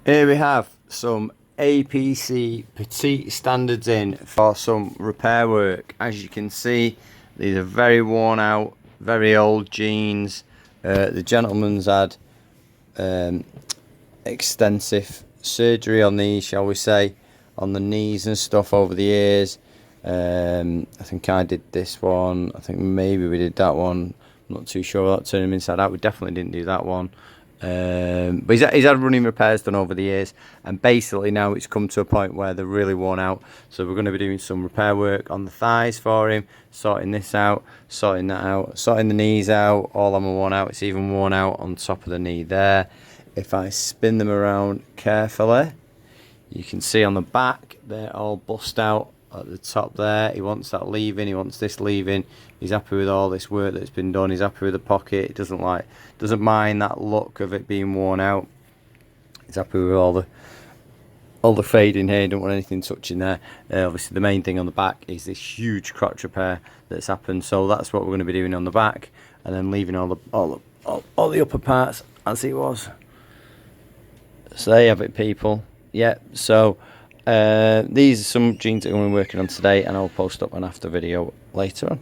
Here we have some APC Petite Standards in for some repair work. As you can see, these are very worn out, very old jeans. The gentleman's had extensive surgery on these, shall we say, on the knees and stuff over the years. I think I did this one. I think maybe we did that one. I'm not too sure about turning them inside out. We definitely didn't do that one. But he's had running repairs done over the years, and basically now it's come to a point where they're really worn out. So we're going to be doing some repair work on the thighs for him, sorting this out, sorting that out, sorting the knees out. All of them are worn out. It's even worn out on top of the knee there. If I spin them around carefully, you can see on the back they're all bust out at the top there. He wants that leaving, he wants this leaving. He's happy with all this work that's been done. He's happy with the pocket. He doesn't mind that look of it being worn out. He's happy with all the fading here. He don't want anything touching there. Obviously the main thing on the back is this huge crotch repair that's happened, so that's what we're going to be doing on the back, and then leaving all the upper parts as it was. So there you have it, people. Yeah, so these are some jeans that I'm going to be working on today, and I'll post up an after video later on.